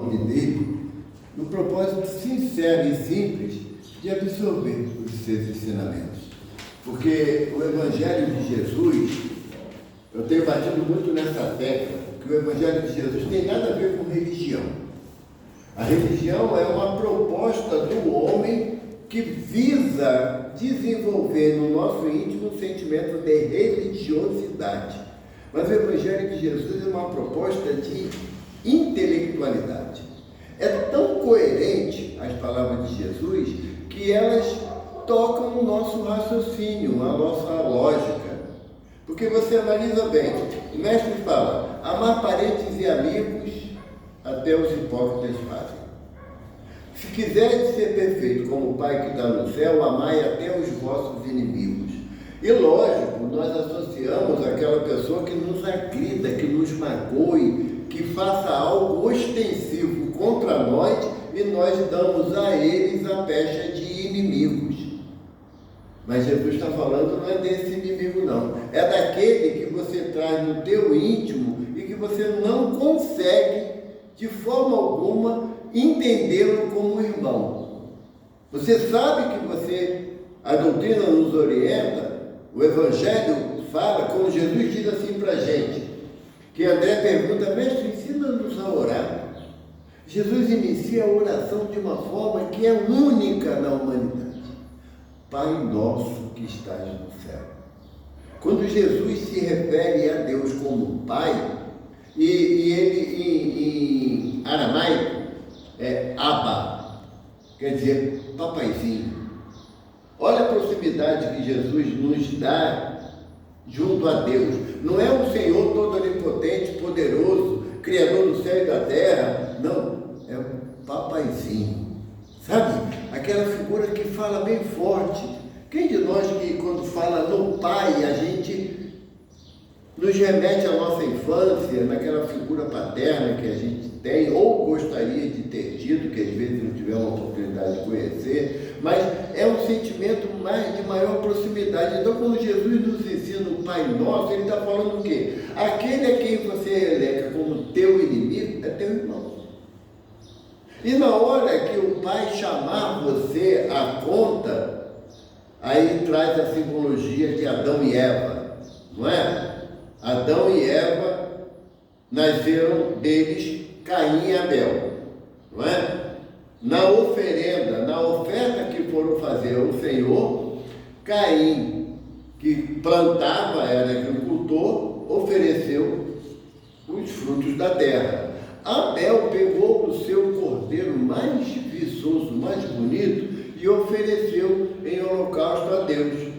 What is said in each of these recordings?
dele, no propósito sincero e simples de absorver os seus ensinamentos. Porque o Evangelho de Jesus, eu tenho batido muito nessa tecla, que o Evangelho de Jesus tem nada a ver com religião. A religião é uma proposta do homem que visa desenvolver no nosso íntimo um sentimento de religiosidade. Mas o Evangelho de Jesus é uma proposta de intelectualidade. É tão coerente as palavras de Jesus que elas tocam no nosso raciocínio, na nossa lógica. Porque você analisa bem, o mestre fala, amar parentes e amigos até os hipócritas fazem. Se quiseres ser perfeito como o Pai que está no céu, amai até os vossos inimigos. E lógico, nós associamos aquela pessoa que nos agrida, que nos magoe, que faça algo ostensivo contra nós e nós damos a eles a pecha de inimigos. Mas Jesus está falando não é desse inimigo não, é daquele que você traz no teu íntimo e que você não consegue de forma alguma entendê-lo como irmão. Você sabe que a doutrina nos orienta, o Evangelho fala, como Jesus diz assim para a gente, que André pergunta, mestre, ensina-nos a orar. Jesus inicia a oração de uma forma que é única na humanidade. Pai nosso que estás no céu. Quando Jesus se refere a Deus como Pai, e ele em aramaico é Abba, quer dizer papaizinho. Olha a proximidade que Jesus nos dá junto a Deus. Não é um Senhor todo onipotente, poderoso, Criador do céu e da terra. Não, é um papaizinho. Sabe? Aquela figura que fala bem forte. Quem de nós que quando fala no Pai, a gente nos remete à nossa infância, naquela figura paterna que a gente tem, ou gostaria de ter tido, que às vezes não tivemos a oportunidade de conhecer, mas é um sentimento de maior proximidade. Então, quando Jesus nos ensina o Pai Nosso, ele está falando o quê? Aquele a quem você elega como teu inimigo é teu irmão. E na hora que o Pai chamar você à conta, aí traz a simbologia de Adão e Eva, não é? Adão e Eva nasceram deles Caim e Abel, não é? Na oferenda, na oferta que foram fazer ao Senhor, Caim, que plantava, era agricultor, ofereceu os frutos da terra. Abel pegou o seu cordeiro mais viçoso, mais bonito, e ofereceu em holocausto a Deus.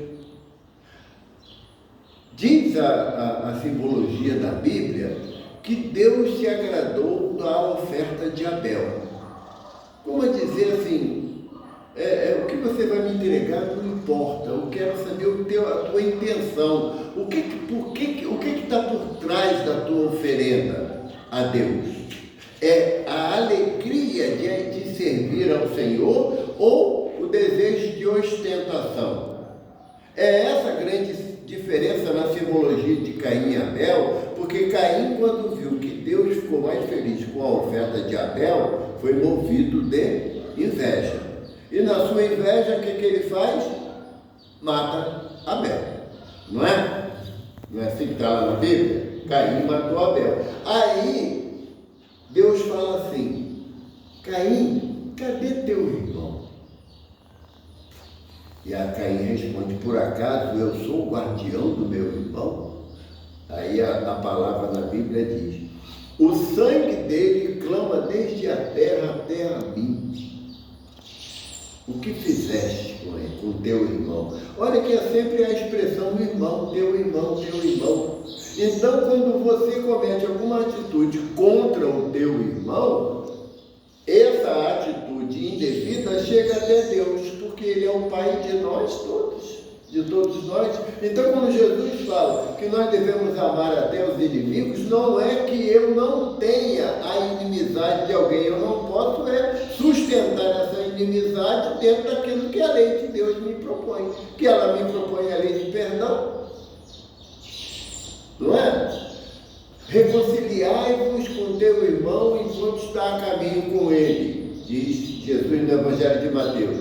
Diz a simbologia da Bíblia que Deus se agradou da oferta de Abel. Como a dizer assim, o que você vai me entregar não importa, eu quero saber a tua intenção, o que está por trás da tua oferenda a Deus? É a alegria de servir ao Senhor ou o desejo de ostentação? É essa grande diferença na simbologia de Caim e Abel, porque Caim, quando viu que Deus ficou mais feliz com a oferta de Abel, foi movido de inveja. E na sua inveja, o que ele faz? Mata Abel. Não é? Não é assim que está lá na Bíblia? Caim matou Abel. Aí, Deus fala assim, Caim, cadê teu irmão? E a Caim responde, por acaso eu sou o guardião do meu irmão? Aí a palavra na Bíblia diz, o sangue dele clama desde a terra até a mim. O que fizeste com teu irmão? Olha que é sempre a expressão irmão, teu irmão, teu irmão. Então, quando você comete alguma atitude contra o teu irmão, essa atitude indevida chega até Deus, porque Ele é o Pai de nós todos, de todos nós. Então, quando Jesus fala que nós devemos amar até os inimigos, não é que eu não tenha a inimizade de alguém, eu não posso sustentar essa inimizade dentro daquilo que a lei de Deus me propõe. Que ela me propõe a lei de perdão, não é? reconciliai-vos com teu irmão enquanto está a caminho com ele, diz Jesus no Evangelho de Mateus,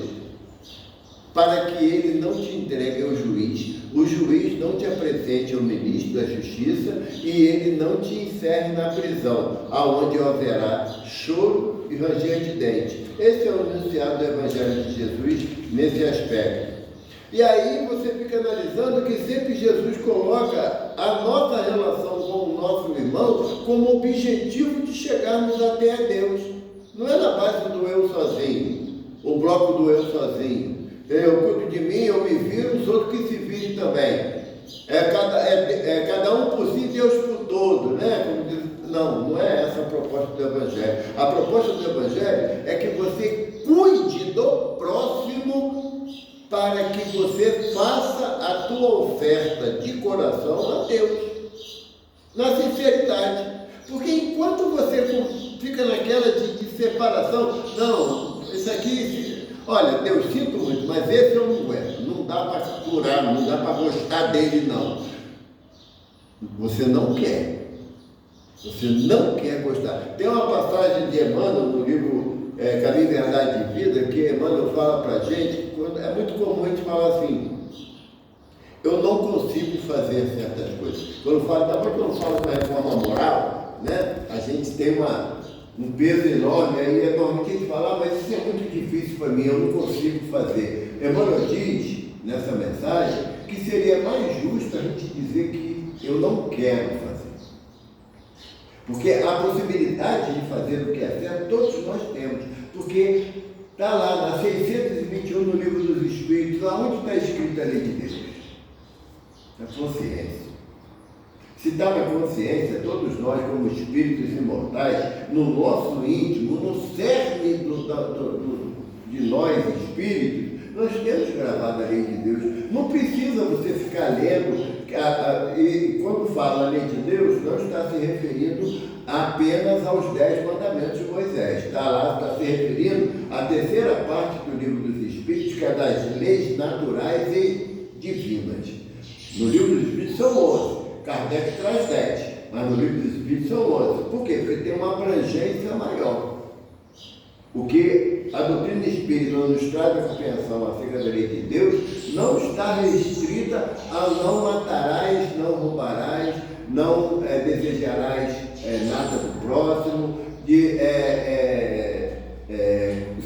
para que ele não te entregue ao juiz, o juiz não te apresente ao ministro da Justiça e ele não te encerre na prisão, aonde haverá choro e ranger de dentes. Esse é o enunciado do Evangelho de Jesus nesse aspecto. E aí você fica analisando que sempre Jesus coloca a nossa relação com o nosso irmão como objetivo de chegarmos até a Deus. Não é na base do eu sozinho, o bloco do eu sozinho. Eu cuido de mim, eu me viro, os outros que se virem também. Cada um por si, Deus por todo, né? Não é essa a proposta do Evangelho. A proposta do Evangelho é que você cuide do próximo para que você faça a tua oferta de coração a Deus, na sinceridade. Porque enquanto você fica naquela de separação, não, isso aqui, olha, Deus, sinto muito, mas esse eu não aguento, não dá para curar, não dá para gostar dele, não. Você não quer. Você não quer gostar. Tem uma passagem de Emmanuel no livro Caminho, Verdade e Vida, que Emmanuel fala para a gente, é muito comum a gente falar assim, eu não consigo fazer certas coisas. Quando falo, também quando falo com a reforma moral, né, a gente tem um peso enorme, aí é normal que a gente fala, mas isso é muito difícil para mim, eu não consigo fazer. Emmanuel diz, nessa mensagem, que seria mais justo a gente dizer que eu não quero fazer. Porque a possibilidade de fazer o que é certo, todos nós temos. Porque está lá, na 621 no Livro dos Espíritos, aonde está escrita a lei de Deus? Na consciência. Se está na consciência, todos nós, como espíritos imortais, no nosso íntimo, no cerne de nós, espíritos, nós temos gravado a lei de Deus. Não precisa você ficar lendo, e quando fala a lei de Deus, não está se referindo apenas aos 10 mandamentos de Moisés. Está lá, está se referindo à terceira parte do Livro dos Espíritos, que é das leis naturais e divinas. No Livro dos Espíritos são 11. Kardec traz 10, mas no Livro dos Espíritos são 11. Por quê? Porque tem uma abrangência maior. O que a doutrina espírita nos traz a compreensão acerca da lei de Deus não está restrita a não matarás, não roubarás, não desejarás nada do próximo, de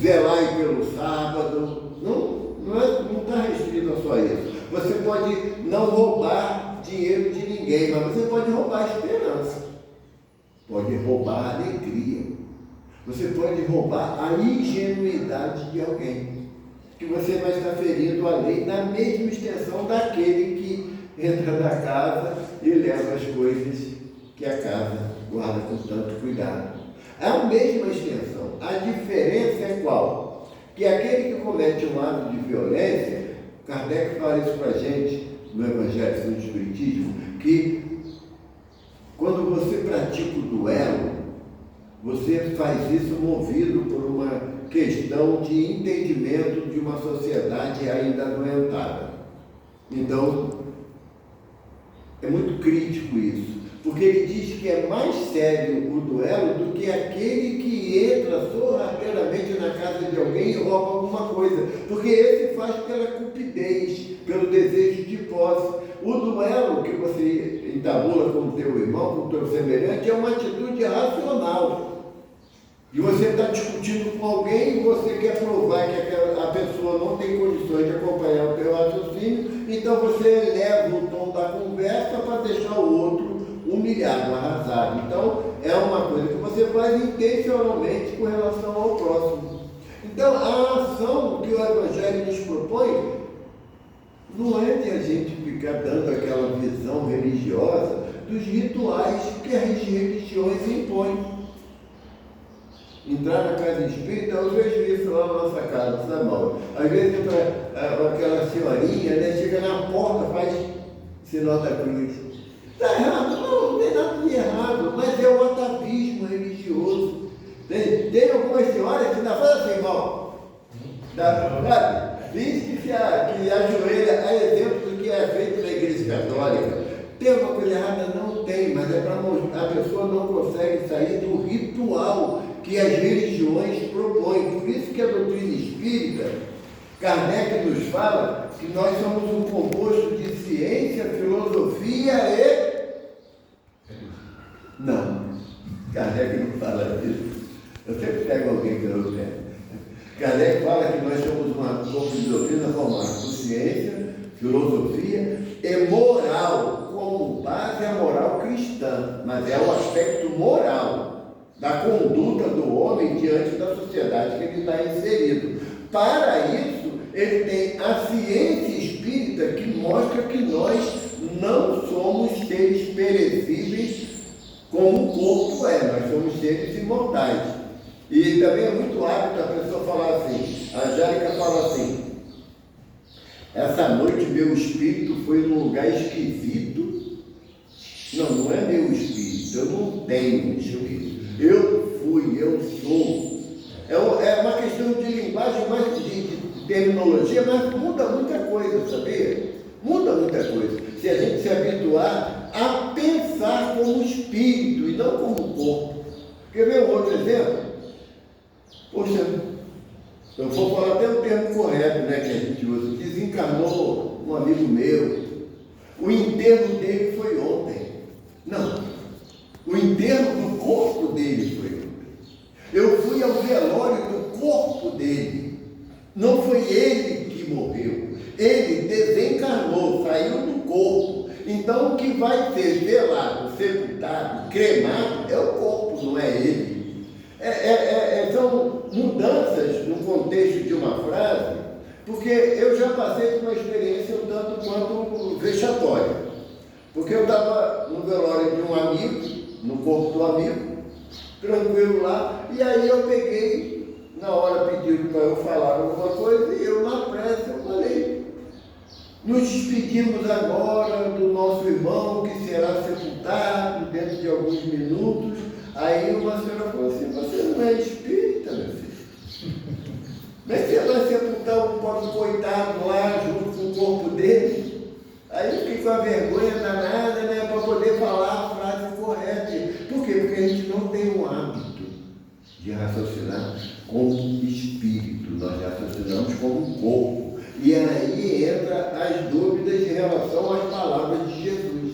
zelar pelo sábado. Não está restrito a só isso. Você pode não roubar dinheiro de ninguém, mas você pode roubar a esperança, pode roubar a alegria, você pode roubar a ingenuidade de alguém, que você vai estar ferindo a lei na mesma extensão daquele que entra na casa e leva as coisas que a casa guarda com tanto cuidado. É a mesma extensão. A diferença é qual? Que aquele que comete um ato de violência, Kardec fala isso para a gente no Evangelho segundo o Espiritismo, que quando você pratica o duelo, você faz isso movido por uma questão de entendimento de uma sociedade ainda adoentada. Então, é muito crítico isso, porque ele diz que é mais sério o duelo do que aquele que entra sorrateiramente na casa de alguém e rouba alguma coisa, porque esse faz pela cupidez, pelo desejo de posse. O duelo que você entabula com o teu irmão, com o teu semelhante, é uma atitude racional. E você está discutindo com alguém e você quer provar que a pessoa não tem condições de acompanhar o teu raciocínio, então você eleva o tom da conversa para deixar o outro humilhado, arrasado. Então, é uma coisa que você faz intencionalmente com relação ao próximo. Então, a ação que o Evangelho nos propõe não é de a gente ficar dando aquela visão religiosa dos rituais que as religiões impõem. Entrar na casa espírita, eu vejo isso lá na nossa casa, na mão. Às vezes aquela senhorinha, né, chega na porta, faz sinal da cruz. Está errado? Não tem nada de errado, mas é o atavismo religioso. Tem algumas senhoras que ainda fazem assim, irmão. Diz que ajoelha, a exemplo do que é feito na Igreja Católica, Tem alguma coisa errada? Não tem, mas é para mostrar, a pessoa não consegue sair do ritual que as religiões propõem. Por isso que a doutrina espírita, Kardec nos fala que nós somos um composto de ciência, filosofia e... Não, Kardec não fala disso. Eu sempre pego alguém que não tem. Kardec fala que nós somos uma corpo de doutrina formada por ciência, filosofia e moral, como base a moral cristã, mas é o aspecto moral da conduta do homem diante da sociedade que ele está inserido. Para isso, ele tem a ciência espírita que mostra que nós não somos seres perecíveis como o corpo é, nós somos seres imortais. E também é muito hábito a pessoa falar assim, a Angélica fala assim, essa noite meu espírito foi num lugar esquisito. Não, não é meu espírito, eu não tenho espírito. Eu fui, eu sou. É uma questão de linguagem, mais de terminologia, mas muda muita coisa, sabia? Muda muita coisa. Se a gente se habituar a pensar como espírito e não como corpo. Quer ver um outro exemplo? Poxa, eu vou falar até o termo correto, né, que a gente usa. Desencarnou um amigo meu. O enterro dele foi ontem. Não. O enterro do corpo dele foi ontem. Eu fui ao velório do corpo dele. Não foi ele que morreu. Ele desencarnou, saiu do corpo. Então o que vai ser velado, sepultado, cremado é o corpo, não é ele. São mudanças no contexto de uma frase, porque eu já passei por uma experiência um tanto quanto vexatória. Porque eu estava no velório de um amigo, no corpo do amigo, tranquilo lá, e aí eu peguei, na hora pediram para eu falar alguma coisa, e eu na pressa eu falei. Nos despedimos agora do nosso irmão que será sepultado dentro de alguns minutos. Aí uma senhora falou assim, você não é espírita, meu filho? Mas você vai sepultar um pobre coitado lá junto com o corpo dele? Aí eu fiquei com a vergonha danada, né, para poder falar a frase correta. Por quê? Porque a gente não tem o hábito de raciocinar como espírito, nós raciocinamos como corpo. E aí entra as dúvidas em relação às palavras de Jesus.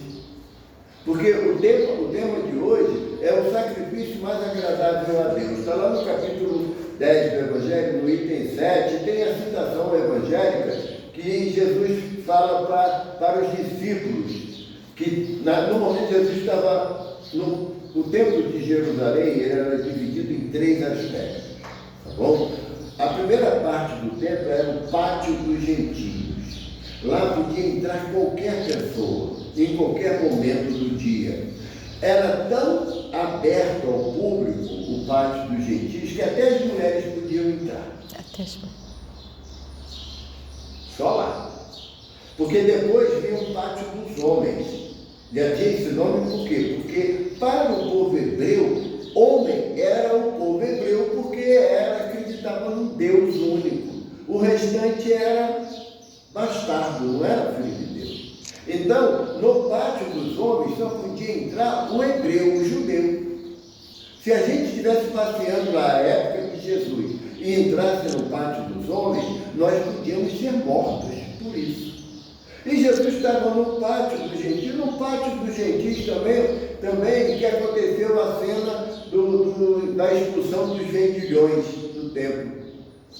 Porque o tema de hoje é o sacrifício mais agradável a Deus. Está lá no capítulo 10 do Evangelho, no item 7, tem a citação evangélica que Jesus fala para os discípulos, que no momento Jesus estava no templo de Jerusalém, ele era dividido em 3 aspectos, tá bom? A primeira parte do templo era o pátio dos gentios. Lá podia entrar qualquer pessoa, em qualquer momento do dia. Era tão aberto ao público, o pátio dos gentios, que até as mulheres podiam entrar. Só lá. Porque depois veio o pátio dos homens. Já tinha esse nome por quê? Porque para o povo hebreu, homem era o povo hebreu porque acreditava num Deus único. O restante era bastardo, não era filho de Deus. Então, no pátio dos homens só podia entrar um hebreu, um judeu. Se a gente estivesse passeando na época de Jesus e entrasse no pátio dos homens, nós podíamos ser mortos por isso. E Jesus estava no pátio dos gentios. No pátio dos gentios também que aconteceu a cena da expulsão dos vendilhões do templo.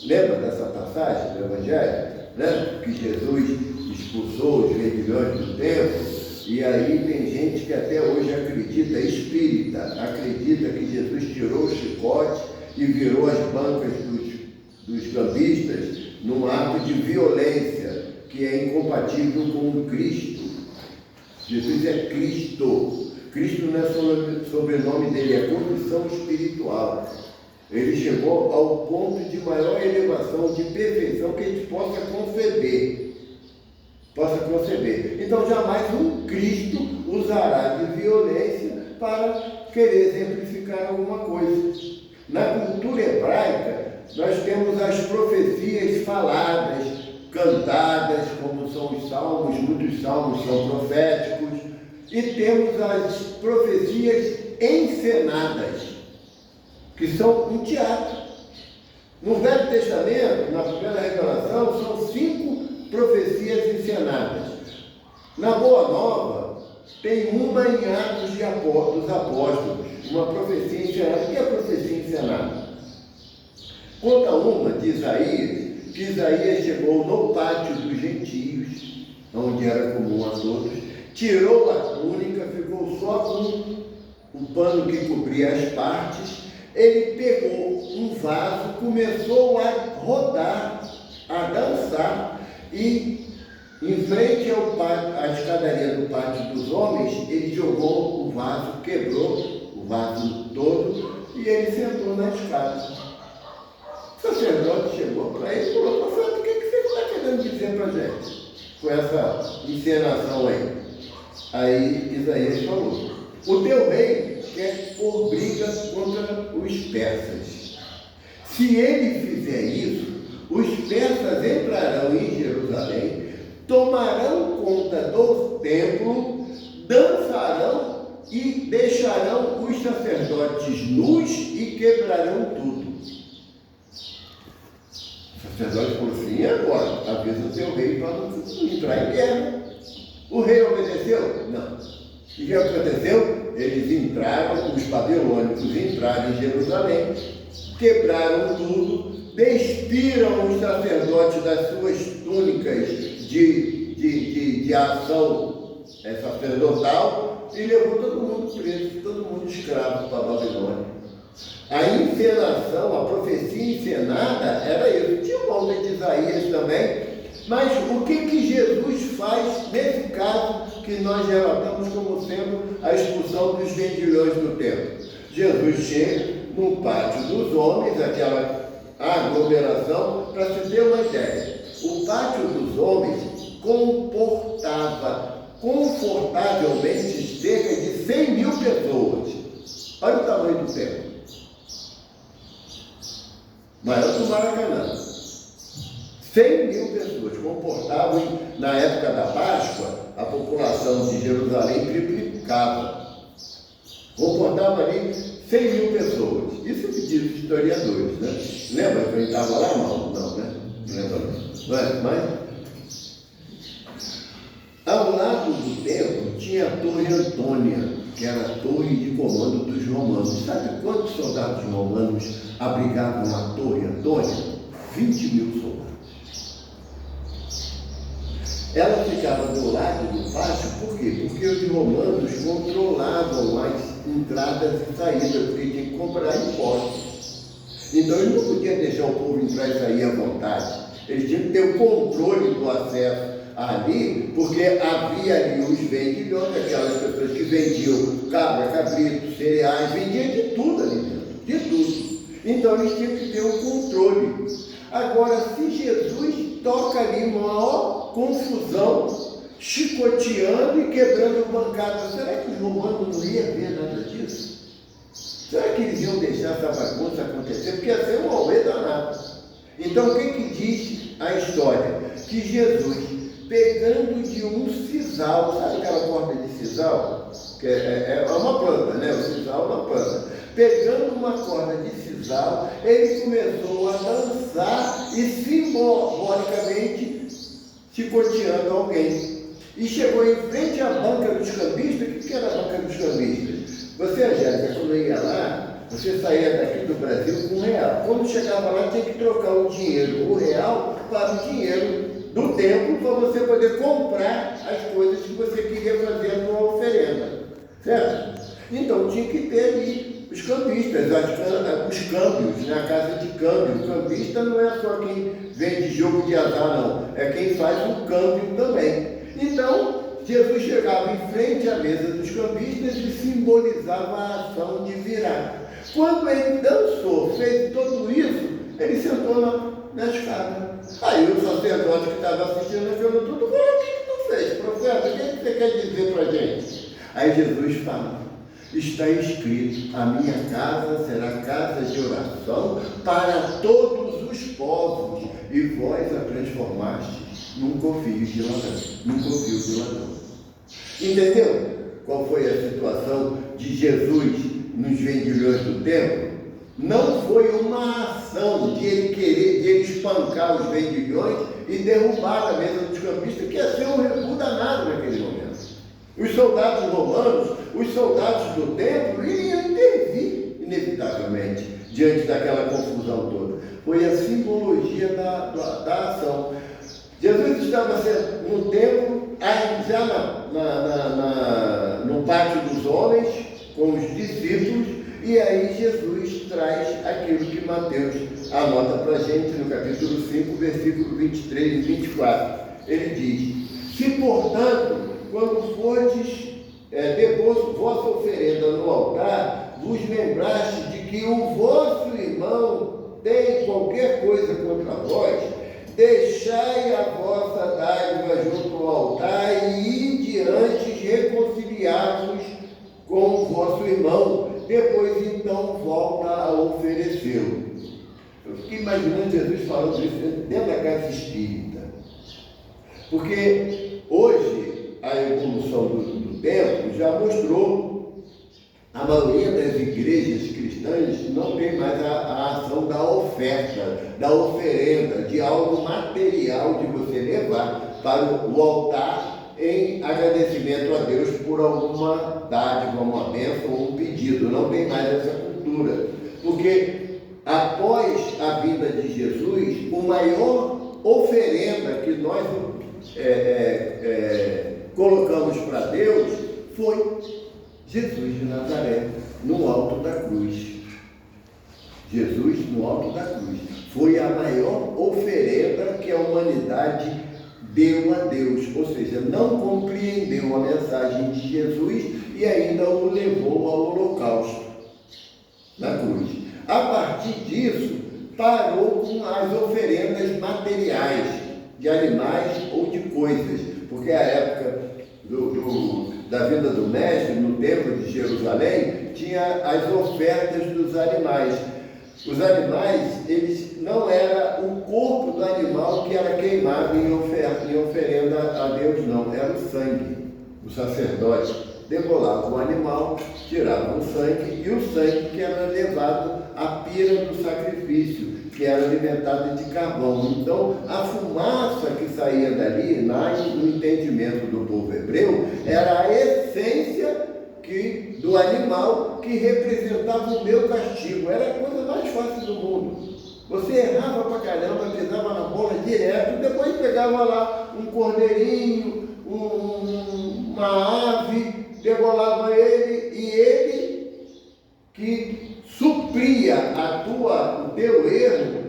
Lembra dessa passagem do Evangelho? Né? Que Jesus expulsou os vendilhões do templo. E aí tem gente que até hoje acredita, espírita, acredita que Jesus tirou o chicote e virou as bancas dos cambistas num ato de violência que é incompatível com o Cristo. Jesus é Cristo. Cristo não é sobrenome dele, é condição espiritual. Ele chegou ao ponto de maior elevação, de perfeição que a gente possa conceber. Então, jamais um Cristo usará de violência para querer exemplificar alguma coisa. Na cultura hebraica, nós temos as profecias faladas, cantadas, como são os salmos, muitos salmos são proféticos, e temos as profecias encenadas, que são um teatro. No Velho Testamento, na primeira revelação, são 5 profecias encenadas. Na Boa Nova, tem uma em Atos dos Apóstolos, uma profecia encenada. O que é profecia encenada? Conta uma de Isaías, que Isaías chegou no pátio dos gentios, onde era comum a todos, tirou a túnica, ficou só com o pano que cobria as partes. Ele pegou um vaso, começou a rodar, a dançar, e em frente à escadaria do pátio dos homens, ele jogou o vaso, quebrou o vaso todo, e ele sentou na escada. O sacerdote chegou para ele e falou: profeta, o que você está querendo dizer para a gente com essa encenação aí? Aí Isaías falou: o teu rei quer pôr briga contra os persas. Se ele fizer isso, os persas entrarão em Jerusalém, tomarão conta do templo, dançarão e deixarão os sacerdotes nus e quebrarão tudo. O sacerdote falou assim: e agora? Avisa o teu rei para não entrar em guerra. O rei obedeceu? Não. O que aconteceu? Eles entraram, os babilônicos entraram em Jerusalém, quebraram tudo, despiram os sacerdotes das suas túnicas de ação sacerdotal e levou todo mundo preso, todo mundo escravo para a Babilônia. A encenação, a profecia encenada era isso. Tinha uma onda de Isaías também, mas o que Jesus faz nesse caso que nós relatamos como sendo a expulsão dos vendilhões do templo? Jesus chega no pátio dos homens, aquela aglomeração, para se ter uma ideia. O pátio dos homens comportava confortavelmente cerca de 100 mil pessoas. Olha o tamanho do templo. Maior que o Maracanã. 100 mil pessoas comportavam. Na época da Páscoa, a população de Jerusalém triplicava. Comportava ali 100 mil pessoas. Isso que diz os historiadores, né? Lembra que eu estava lá? Não, né? Não lembra não. Mas ao lado do templo tinha a Torre Antônia, que era a torre de comando dos romanos. Sabe quantos soldados romanos abrigavam na Torre Antônia? 20 mil soldados. Ela ficava do lado do pátio, por quê? Porque os romanos controlavam as entradas e saídas, porque tinha que comprar impostos. Então eles não podiam deixar o povo entrar e sair à vontade. Eles tinham que ter o controle do acesso ali, porque havia ali os vendilhões, aquelas pessoas que vendiam cabra, cabrito, cereais, vendiam de tudo ali dentro, de tudo. Então eles tinham que ter o controle. Agora, se Jesus toca ali maior confusão, chicoteando e quebrando bancada, será que os romanos não iam ver nada disso? Será que eles iam deixar essa bagunça acontecer? Porque ia ser um auê danado. Então, o que diz a história? Que Jesus, pegando de um sisal, sabe aquela corda de sisal? Que é uma planta, né? O sisal é uma planta. Pegando uma corda de sisal, ele começou a dançar e simbolicamente chicoteando alguém. E chegou em frente à banca dos cambistas. O que era a banca dos cambistas? Você, Angélica, quando ia lá, você saía daqui do Brasil com R$1. Quando chegava lá, tinha que trocar o dinheiro, o real, para o dinheiro do templo, para você poder comprar as coisas que você queria fazer a sua oferenda. Certo? Então, tinha que ter ali os cambistas, os câmbios, na casa de câmbio. O cambista não é só quem vende jogo de azar, não. É quem faz o câmbio também. Então, Jesus chegava em frente à mesa dos cambistas e simbolizava a ação de virar. Quando ele dançou, fez tudo isso, ele sentou na escada. Aí o sacerdote que estava assistindo aquilo tudo falou: o que tu fez, profeta? O que você quer dizer para a gente? Aí Jesus fala: está escrito, a minha casa será casa de oração para todos os povos, e vós a transformastes num covil de ladrão. Entendeu? qual foi a situação de Jesus nos vendilhões do templo, não foi uma ação de ele querer, de ele espancar os vendilhões e derrubar a mesa dos campistas, que ia ser um rebu danado naquele momento. Os soldados romanos, os soldados do templo, iriam intervir, inevitavelmente, diante daquela confusão toda. Foi a simbologia da ação. Jesus estava no templo, já no pátio dos homens, com os discípulos, e aí Jesus traz aquilo que Mateus anota para a gente no capítulo 5, versículo 23 e 24. Ele diz: se, portanto, quando fordes depor vossa oferenda no altar, vos lembraste de que o vosso irmão tem qualquer coisa contra vós, deixai a vossa dádiva junto ao altar e ide antes reconciliar-vos com o vosso irmão, depois então volta a oferecê-lo. Eu fiquei imaginando Jesus falando isso dentro da casa espírita, porque hoje a evolução do tempo já mostrou, a maioria das igrejas cristãs não tem mais a ação da oferta, da oferenda, de algo material de você levar para o altar em agradecimento a Deus por alguma dádiva, uma bênção ou um pedido. Não tem mais essa cultura, porque após a vinda de Jesus, o maior oferenda que nós colocamos para Deus foi Jesus de Nazaré, no alto da cruz. Jesus no alto da cruz. Foi a maior oferenda que a humanidade deu a Deus, ou seja, não compreendeu a mensagem de Jesus e ainda o levou ao holocausto, na cruz. A partir disso, parou com as oferendas materiais, de animais ou de coisas, porque a época da vinda do Mestre, no templo de Jerusalém, tinha as ofertas dos animais. Os animais, eles não era o corpo do animal que era queimado em oferenda a Deus, não, era o sangue. O sacerdote degolava o animal, tirava o sangue, e o sangue que era levado à pira do sacrifício, que era alimentada de carvão. Então, a fumaça que saía dali, no entendimento do povo hebreu, era a essência do animal que representava o meu castigo. Era a coisa mais fácil do mundo. Você errava pra caramba, pisava na bola direto, depois pegava lá um cordeirinho, uma ave, degolava ele, e ele que supria o teu erro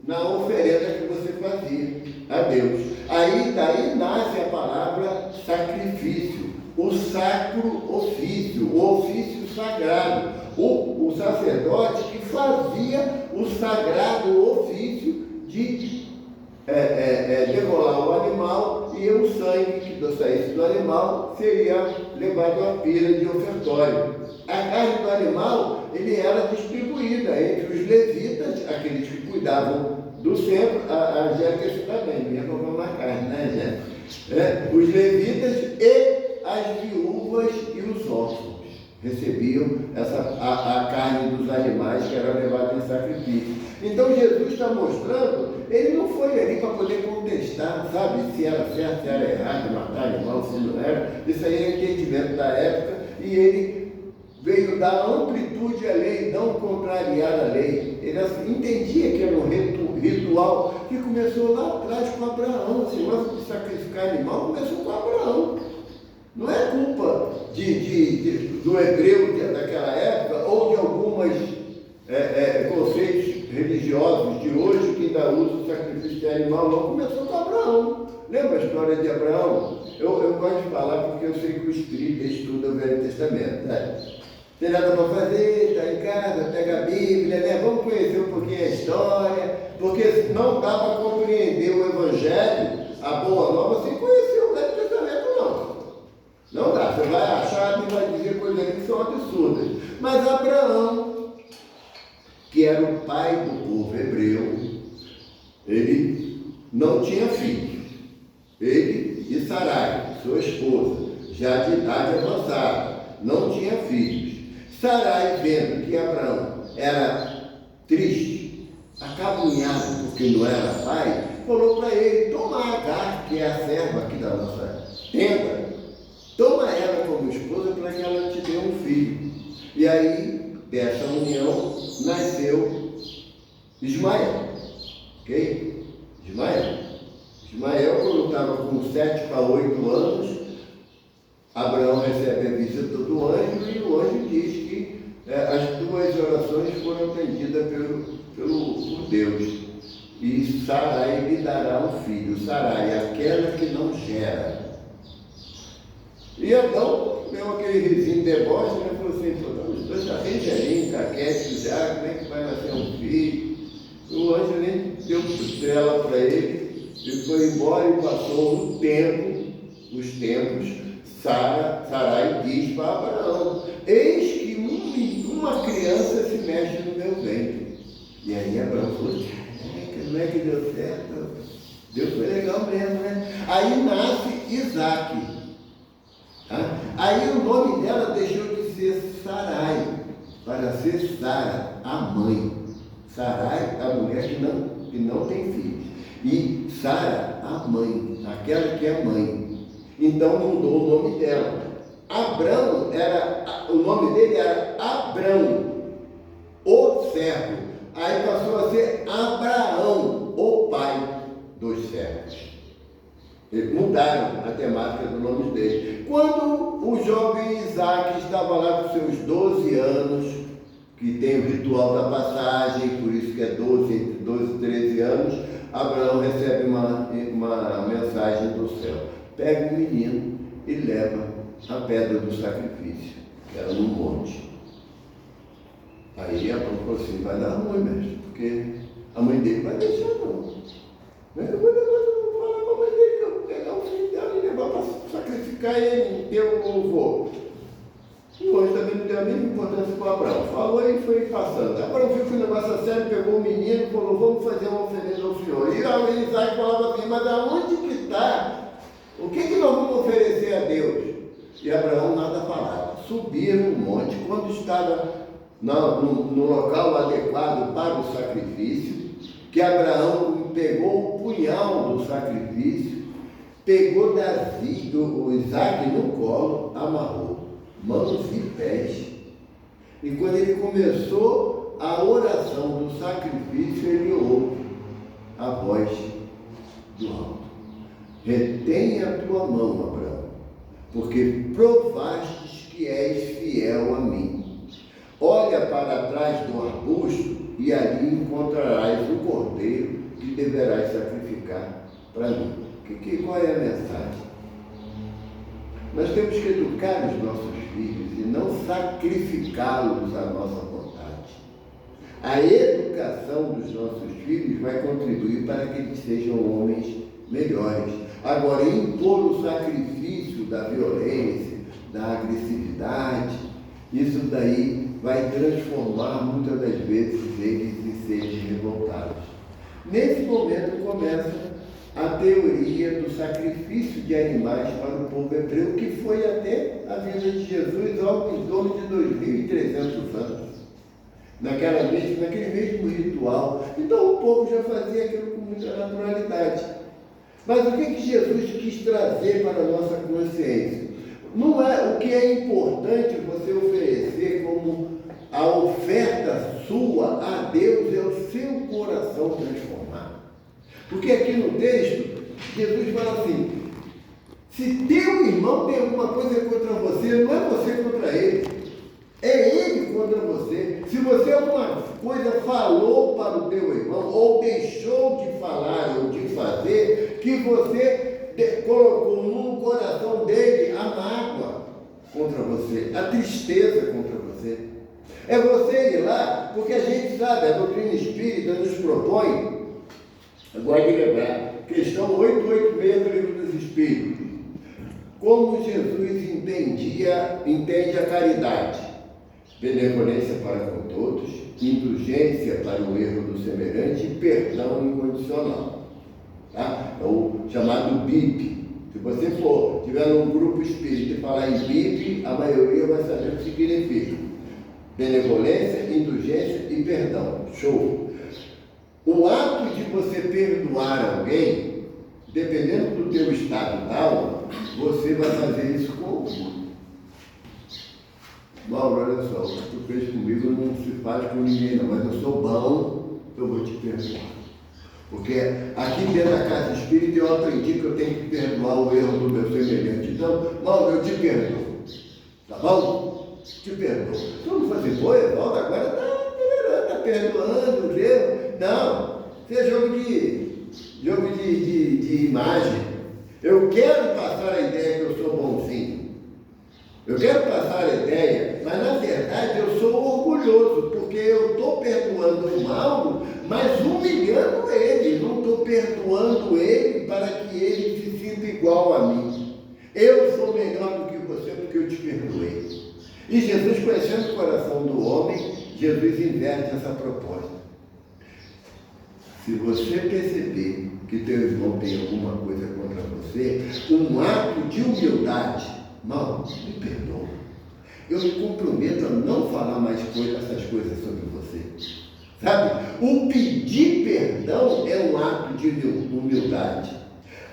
na oferenda que você fazia a Deus. Aí daí nasce a palavra sacrifício, o sacro ofício, o ofício sagrado, o sacerdote que fazia o sagrado ofício de degolar o animal, e o sangue que saísse do animal seria levado à pira de ofertório. A carne do animal ele era distribuída entre os levitas, aqueles que cuidavam do centro. A Angélica está bem, não ia comprar mais carne, né, Angélica? Os levitas e as viúvas e os órfãos recebiam a carne dos animais que era levada em sacrifício. Então Jesus está mostrando, ele não foi ali para poder contestar, sabe, se era certo, se era errado, matar animal, se não era. Isso aí é entendimento da época, e ele veio dar amplitude à lei, não contrariar a lei. Ele entendia que era um ritual que começou lá atrás com Abraão. Esse negócio de sacrificar animal começou com Abraão. Não é culpa do hebreu daquela época ou de algumas conceitos religiosos de hoje que ainda usam o sacrifício de animal. Não, começou com Abraão. Lembra a história de Abraão? Eu gosto de falar porque eu sei que o espírita estuda o Velho Testamento, né? Tem nada para fazer, está em casa, pega a Bíblia, né? Vamos conhecer um pouquinho a história, porque não dá para compreender o Evangelho, a Boa Nova, sem conhecer o Velho Testamento, não. Não dá, você vai achar e vai dizer coisas que são absurdas. Mas Abraão, que era o pai do povo hebreu, ele não tinha filhos. Ele e Sarai, sua esposa, já de idade avançada, não tinha filhos. Sarai, vendo que Abraão era triste, acabunhado porque não era pai, falou para ele: toma Agar, que é a serva aqui da nossa tenda, toma ela como esposa para que ela te dê um filho. E aí, dessa união, nasceu Ismael. Ok? Ismael, quando estava com 7 para 8 anos, Abraão recebe a visita do anjo e o anjo diz que as 2 orações foram atendidas por Deus. E Sarai lhe dará um filho. Sarai, aquela que não gera. E Adão deu aquele risinho de deboche, né? Falou assim: os dois já têm velhinho, caquete já, como é que vai nascer um filho? O anjo nem deu trela para ele, ele foi embora e passou os tempos. Sarai diz para Abraão: eis que uma criança se mexe no meu ventre. E aí Abraão falou: não é que deu certo? Deus foi legal mesmo, né? Aí nasce Isaque. Tá? Aí o nome dela deixou de ser Sarai para ser Sara, a mãe. Sarai, a mulher que não tem filhos. E Sara, a mãe, aquela que é mãe. Então mudou o nome dela. Abrão o nome dele era Abrão, o servo. Aí passou a ser Abraão, o pai dos servos. Eles mudaram a temática do nome dele. Quando o jovem Isaac estava lá com seus 12 anos, que tem o ritual da passagem, por isso que é 12, entre 12 e 13 anos, Abraão recebe uma mensagem do céu: pega o menino e leva a pedra do sacrifício, que era no monte. Aí Abraão falou assim: vai dar ruim, mestre, porque a mãe dele vai deixar não. Eu vou falar para a mãe dele que eu vou pegar o filho dela e levar para sacrificar ele, ter um louvor. E hoje também não deu a mínima importância para o Abraão. Falou e foi passando. Abraão viu que o negócio sério, pegou o menino e falou: vamos fazer uma oferenda ao Senhor. E aí Isaac falava assim: mas aonde que está? O que nós vamos oferecer a Deus? E Abraão nada falava. Subiram o monte. Quando estava no local adequado para o sacrifício, que Abraão pegou o punhal do sacrifício, pegou o Isaac no colo, amarrou mãos e pés. E quando ele começou a oração do sacrifício, ele ouve a voz do alto: retenha a tua mão, Abraão, porque provastes que és fiel a mim. Olha para trás do arbusto e ali encontrarás o cordeiro que deverás sacrificar para mim. Qual é a mensagem? Nós temos que educar os nossos filhos e não sacrificá-los à nossa vontade. A educação dos nossos filhos vai contribuir para que eles sejam homens melhores. Agora, impor o sacrifício da violência, da agressividade, isso daí vai transformar muitas das vezes eles em seres revoltados. Nesse momento começa a teoria do sacrifício de animais para o povo hebreu, que foi até a vida de Jesus, algo em torno de 2.300 anos. Naquele mesmo ritual. Então o povo já fazia aquilo com muita naturalidade. Mas o que Jesus quis trazer para a nossa consciência? Não é o que é importante você oferecer como a oferta sua a Deus, é o seu coração transformado. Porque aqui no texto, Jesus fala assim: se teu irmão tem alguma coisa contra você, não é você contra ele, é ele contra você. Se você alguma coisa falou para o teu irmão, ou deixou de falar ou de fazer, que você colocou no coração dele a mágoa contra você, a tristeza contra você. É você ir lá, porque a gente sabe, a doutrina espírita nos propõe, agora de lembrar, questão 886 do Livro dos Espíritos, como Jesus entende a caridade: benevolência para com todos, indulgência para o erro do semelhante e perdão incondicional. Tá? É o chamado BIP, Se você tiver num grupo espírita e falar em BIP, a maioria vai saber o que significa. Benevolência, indulgência e perdão. Show! O ato de você perdoar alguém, dependendo do teu estado da alma, você vai fazer isso com orgulho. Mauro, olha só, o que tu fez comigo não se faz com ninguém não, mas eu sou bom, eu vou te perdoar. Porque aqui dentro da casa espírita eu aprendi que eu tenho que perdoar o erro do meu semelhante. Então, Mauro, eu te perdoo. Tá bom? Te perdoo. Tu não faz assim, pô, Evaldo, agora tá perdoando o erro. Não, isso é jogo de imagem. Eu quero passar a ideia que eu sou bonzinho. Eu quero passar a ideia, mas na verdade eu sou orgulhoso, porque eu estou perdoando o mal, mas humilhando ele. Não estou perdoando ele para que ele se sinta igual a mim. Eu sou melhor do que você porque eu te perdoei. E Jesus, conhecendo o coração do homem, Jesus inverte essa proposta. Se você perceber que teu irmão tem alguma coisa contra você, um ato de humildade, irmão, me perdoa. Eu me comprometo a não falar mais essas coisas sobre você. Sabe? O pedir perdão é um ato de humildade.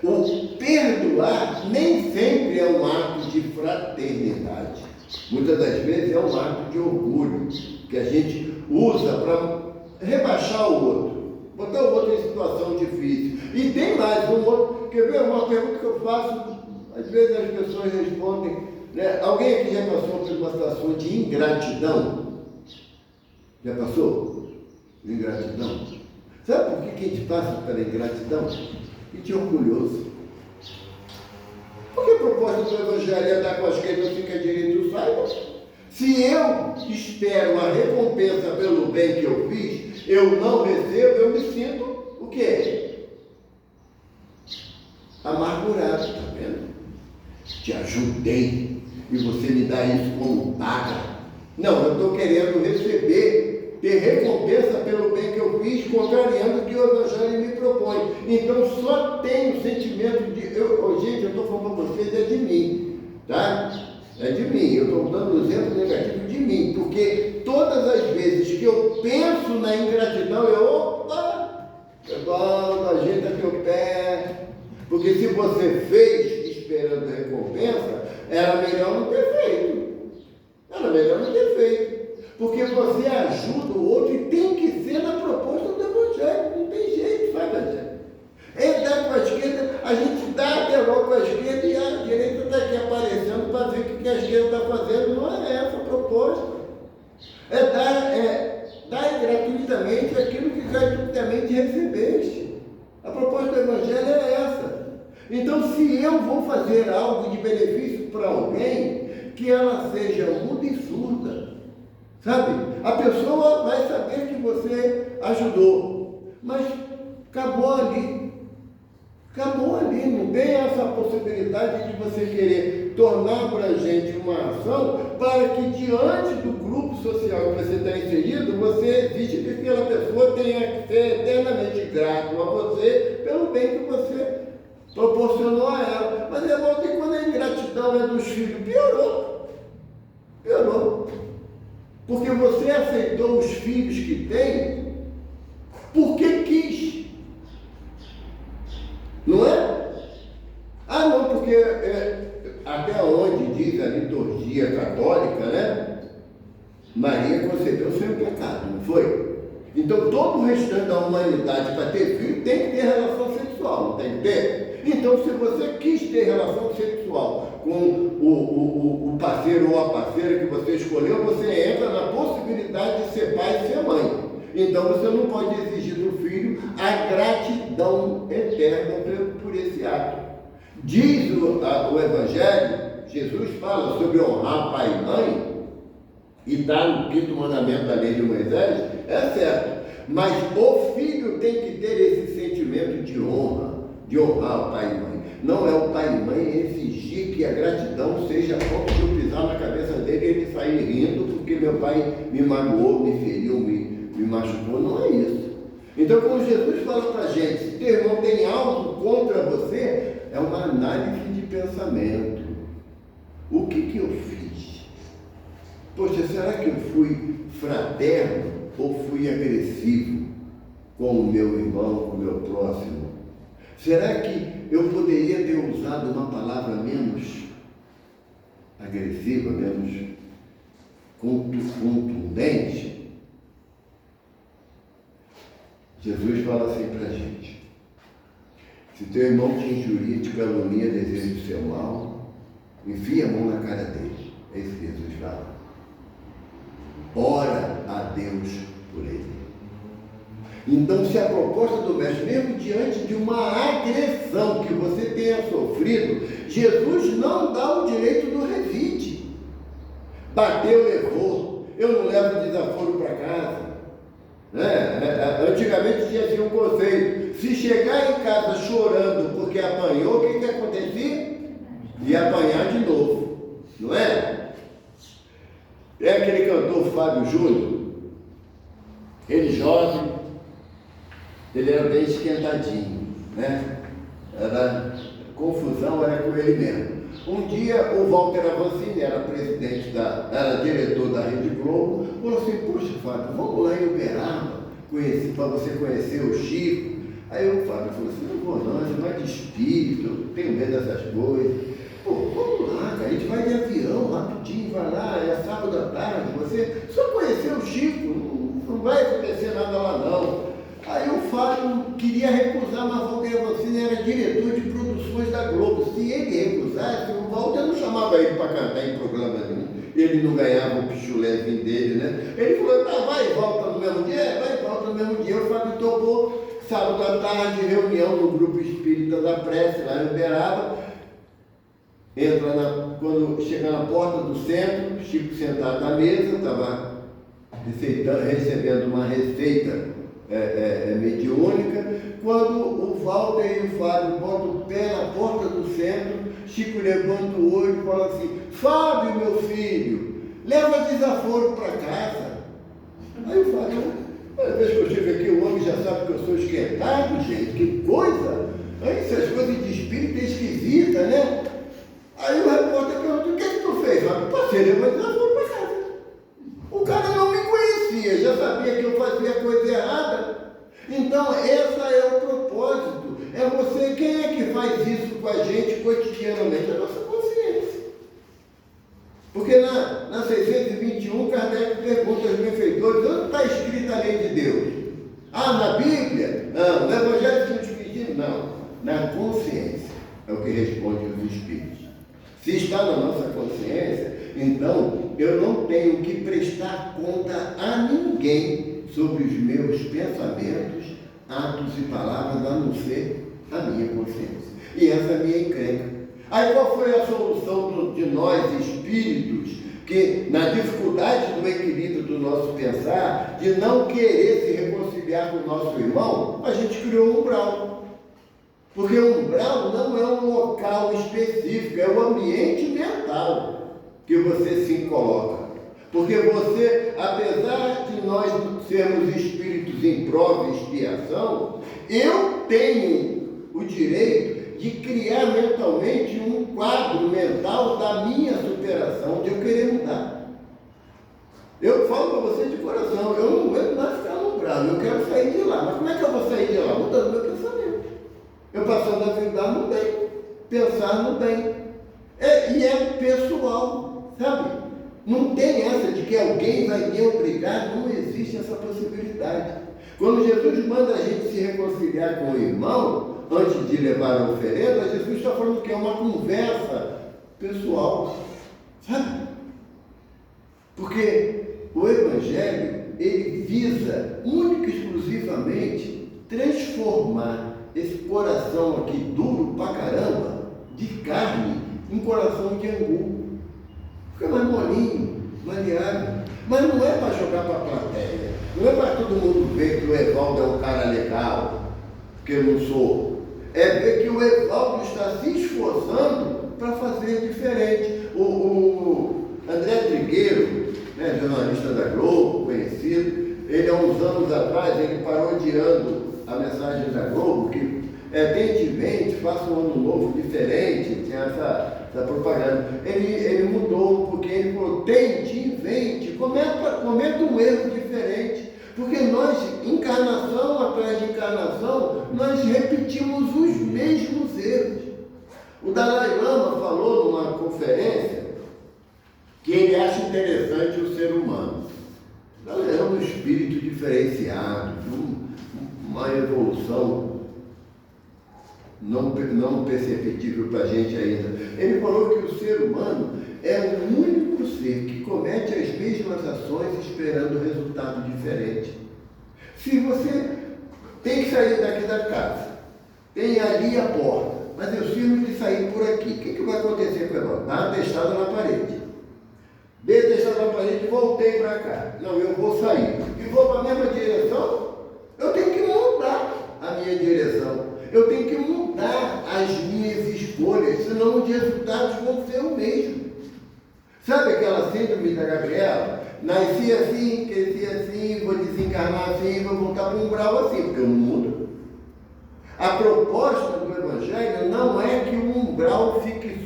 O perdoar nem sempre é um ato de fraternidade. Muitas das vezes é um ato de orgulho, que a gente usa para rebaixar o outro, botar o outro em situação difícil. E tem mais um outro. Quer ver uma pergunta que eu faço? Às vezes as pessoas respondem, né? Alguém aqui já passou por uma situação de ingratidão? Já passou? Ingratidão? Sabe por que a gente passa pela ingratidão? A gente é orgulhoso. Porque a proposta do Evangelho é dar com a esquerda, fica direito, saiba. Se eu espero a recompensa pelo bem que eu fiz, eu não recebo, eu me sinto o quê? Amargurado, está vendo? Te ajudei e você me dá isso como paga. Não, eu estou querendo receber, ter recompensa pelo bem que eu fiz, contrariando o que o Evangelho me propõe. Então só tenho sentimento de... gente, eu estou falando para vocês, é de mim, tá? É de mim, eu estou dando um exemplo negativo de mim, porque todas as vezes que eu penso na ingratidão, opa, ajeita teu pé, porque se você fez esperando a recompensa, era melhor não ter feito. Era melhor não ter feito. Porque você ajuda o outro e tem que ser na proposta do Evangelho. Não tem jeito, sabe, gente? Ele dá com a esquerda, a gente dá até logo com a esquerda e a direita está aqui aparecendo para ver o que a esquerda está fazendo. Não é essa a proposta. É dar gratuitamente aquilo que gratuitamente recebeste. A proposta do Evangelho é essa. Então, se eu vou fazer algo de benefício para alguém, que ela seja muda e surda, sabe? A pessoa vai saber que você ajudou, mas acabou ali, não tem essa possibilidade de você querer tornar para a gente uma ação para que diante do grupo social que você está inserido, você exige que aquela pessoa tenha que ser eternamente grato a você pelo bem que você proporcionou a ela. Mas é bom que quando a ingratidão é dos filhos, piorou. Porque você aceitou os filhos que tem porque quis. Não é? Ah, não, porque até onde diz a liturgia católica, né? Maria concebeu sem pecado, não foi? Então todo o restante da humanidade para ter filho tem que ter relação sexual, não tem que ter? Então, se você quis ter relação sexual com o parceiro ou a parceira que você escolheu, você entra na possibilidade de ser pai e ser mãe. Então, você não pode exigir do filho a gratidão eterna por esse ato. Diz o Evangelho, Jesus fala sobre honrar pai e mãe, e está no 5º mandamento da lei de Moisés, é certo. Mas o filho tem que ter esse sentimento de honra, de honrar o pai e mãe. Não é o pai e mãe exigir que a gratidão seja a ponto de eu pisar na cabeça dele e ele sair rindo porque meu pai me magoou, me feriu, me machucou. Não é isso. Então, quando Jesus fala para a gente, se teu irmão tem algo contra você, é uma análise de pensamento. O que eu fiz? Poxa, será que eu fui fraterno ou fui agressivo com o meu irmão, com o meu próximo? Será que eu poderia ter usado uma palavra menos agressiva, menos contundente? Jesus fala assim para a gente: se teu irmão te injuria, te calunia, deseja o seu mal, enfia a mão na cara dele. É isso que Jesus fala. Ora a Deus por ele. Então, se a proposta do mestre, mesmo diante de uma agressão que você tenha sofrido, Jesus não dá o direito do revide. Bateu, levou. Eu não levo desaforo para casa. Antigamente tinha assim um conceito: se chegar em casa chorando porque apanhou, o que acontecia? Ia apanhar de novo, não é? É aquele cantor Fábio Júnior, ele jovem, ele era bem esquentadinho, né? Confusão era com ele mesmo. Um dia o Walter Avancini, era diretor da Rede Globo, falou assim: puxa, Fábio, vamos lá em Uberaba para você conhecer o Chico. Aí o Fábio falou assim: não vou não, você vai de espírito, eu tenho medo dessas coisas. Pô, vamos lá, cara, a gente vai de avião, rapidinho, vai lá, é sábado à tarde, você só conhecer o Chico, não vai acontecer nada lá não. Aí o Fábio queria recusar, mas o Walter Avancini era diretor de produções da Globo. Se ele recusasse, o Walter não chamava ele para cantar em programa nenhum. Ele não ganhava o pichulezinho dele, né? Ele falou: tá, vai e volta no mesmo dia? Vai e volta no mesmo dia. O Fábio topou, sábado à tarde, reunião no grupo espírita da Prece, lá em Uberaba. Quando chega na porta do centro, Chico sentado à mesa, estava recebendo uma receita mediúnica. Quando o Walter e o Fábio botam o pé na porta do centro, Chico levanta o olho e fala assim: Fábio, meu filho, leva desaforo para casa. Aí o Fábio: cada vez que eu chego aqui, o homem já sabe que eu sou esquentado, gente, que coisa! Essas coisas de espírito é esquisita, né? Aí o repórter perguntou: o que tu fez? Fábio: passei, levou desaforo para casa. O cara não me conhecia, já sabia que eu fazia coisa errada. Então, esse é o propósito. É você, quem é que faz isso com a gente cotidianamente? A nossa consciência. Porque na 621, Kardec pergunta aos benfeitores: onde está escrita a lei de Deus? Na Bíblia? Não. No Evangelho dos Espíritos? Não. Na consciência. É o que responde os Espíritos. Se está na nossa consciência, então eu não tenho que prestar conta a ninguém sobre os meus pensamentos, atos e palavras, a não ser a minha consciência. E essa é a minha encrenca. Aí qual foi a solução de nós, espíritos, que na dificuldade do equilíbrio do nosso pensar, de não querer se reconciliar com o nosso irmão, a gente criou um umbral. Porque o umbral não é um local específico, é o ambiente mental que você se coloca. Porque você, apesar de nós sermos espíritos em prova e expiação, eu tenho o direito de criar mentalmente um quadro mental da minha superação, de eu querer mudar. Eu falo para você de coração: eu não aguento mais ficar no umbral, eu quero sair de lá. Mas como é que eu vou sair de lá? Mudando meu pensamento. Eu passando a vida no bem, pensar no bem. E é pessoal, sabe? Não tem essa de que alguém vai me obrigar, não existe essa possibilidade. Quando Jesus manda a gente se reconciliar com o irmão, antes de levar a oferenda, Jesus está falando que é uma conversa pessoal, sabe? Porque o Evangelho, ele visa única e exclusivamente transformar esse coração aqui duro pra caramba, de carne, em coração de angu. Fica mais molinho, maleável. Mas não é para jogar para a plateia. Não é para todo mundo ver que o Evaldo é um cara legal, que eu não sou. É ver que o Evaldo está se esforçando para fazer diferente. O André Trigueiro, né, jornalista da Globo, conhecido, ele há uns anos atrás, ele parodiando a mensagem da Globo, que tente, vende, faça um ano novo diferente, tinha essa propaganda. Ele mudou, porque ele falou, tente, invente, cometa um erro diferente. Porque nós, encarnação atrás de encarnação, nós repetimos os mesmos erros. O Dalai Lama falou numa conferência que ele acha interessante o ser humano. O Dalai Lama é um espírito diferenciado, uma evolução não perceptível para a gente ainda. Ele falou que o ser humano é o único ser que comete as mesmas ações esperando resultado diferente. Se você tem que sair daqui da casa, tem ali a porta, mas eu sinto que sair por aqui, o que vai acontecer com ela? Dá uma testada na parede. Dei a testada na parede e voltei para cá. Não, eu vou sair. E vou para a mesma direção, eu tenho que mudar a minha direção. Eu tenho que mudar as minhas escolhas, senão os resultados vão ser o mesmo. Sabe aquela síndrome da Gabriela? Nasci assim, cresci assim, vou desencarnar assim, vou voltar para um grau assim, porque eu não mudo. A proposta do Evangelho não é que o umbral fique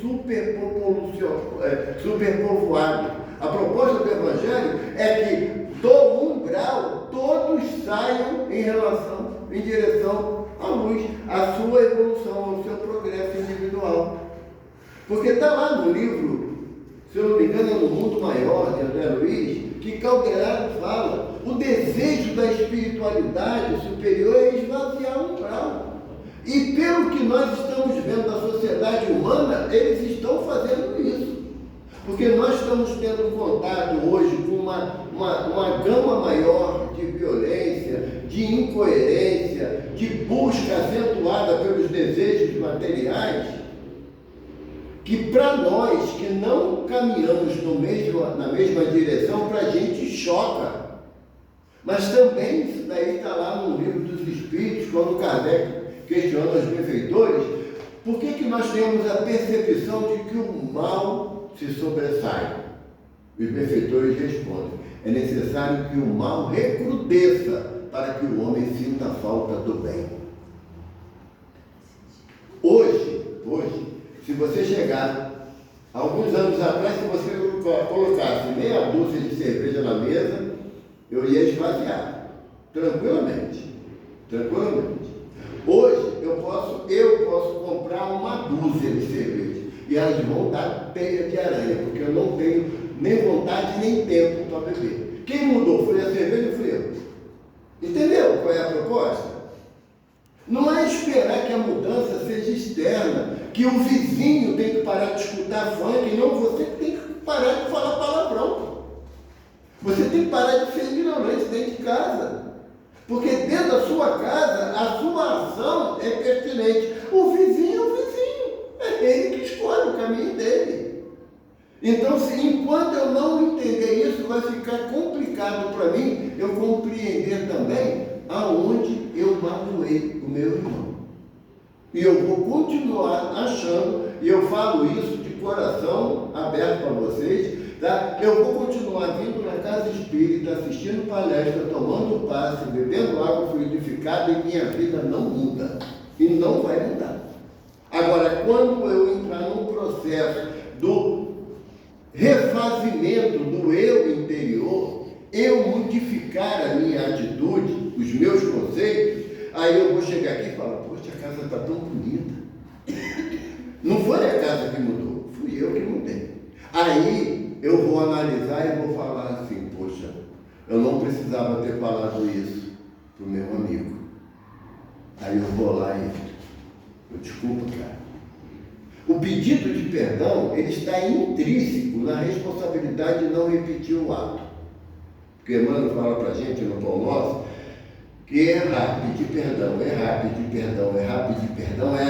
superpovoado. A proposta do Evangelho é que do umbral todos saiam em direção à luz, à sua evolução, ao seu progresso individual. Porque está lá no livro, se eu não me engano, é No Mundo Maior, de André Luiz, que Calderaro fala, o desejo da espiritualidade superior é esvaziar o umbral. E pelo que nós estamos vendo da sociedade humana, eles estão fazendo isso. Porque nós estamos tendo contato hoje com uma gama maior de violência, de incoerência, de busca acentuada pelos desejos materiais, que para nós que não caminhamos na mesma direção, para a gente choca. Mas também isso daí está lá no Livro dos Espíritos, quando Kardec questiona os benfeitores, por que nós temos a percepção de que o mal se sobressai? Os benfeitores respondem, é necessário que o mal recrudesça para que o homem sinta a falta do bem. Hoje, se você chegar, alguns anos atrás, se você colocasse meia dúzia de cerveja na mesa, eu ia esvaziar, tranquilamente. Hoje, eu posso comprar uma dúzia de cerveja e elas vão dar teia de aranha, porque eu não tenho nem vontade nem tempo para beber. Quem mudou foi a cerveja ou fui eu? Entendeu qual é a proposta? Não é esperar que a mudança seja externa, que o vizinho tem que parar de escutar funk, não você que tem que parar de falar palavrão. Você tem que parar de ser ignorante dentro de casa. Porque dentro da sua casa, a sua ação é pertinente. O vizinho é o vizinho. É ele que escolhe o caminho dele. Então, enquanto eu não entender isso, vai ficar complicado para mim eu compreender também aonde eu magoei o meu irmão. E eu vou continuar achando, e eu falo isso de coração aberto para vocês, tá? Eu vou continuar vindo na casa espírita, assistindo palestra, tomando passe, bebendo água fluidificada e minha vida não muda. E não vai mudar. Agora, quando eu entrar num processo do refazimento do eu interior, eu modificar a minha atitude, os meus conceitos, aí eu vou chegar aqui e falar, poxa, a casa está tão bonita. Não foi a casa que mudou, fui eu que mudei. Aí eu vou analisar e vou falar assim, poxa, eu não precisava ter falado isso para o meu amigo. Aí eu vou lá e desculpa, cara. O pedido de perdão, ele está intrínseco na responsabilidade de não repetir o ato. Porque Emmanuel fala para a gente no Pão Nosso que errar, pedir perdão é a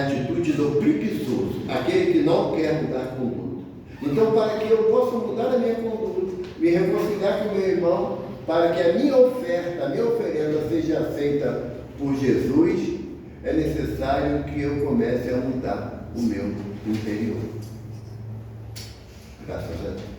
atitude do preguiçoso, aquele que não quer mudar a conduta. Então, para que eu possa mudar a minha conduta, me reconciliar com o meu irmão, para que a minha oferta, a minha oferenda seja aceita por Jesus, é necessário que eu comece a mudar o meu interior. Graças a Deus.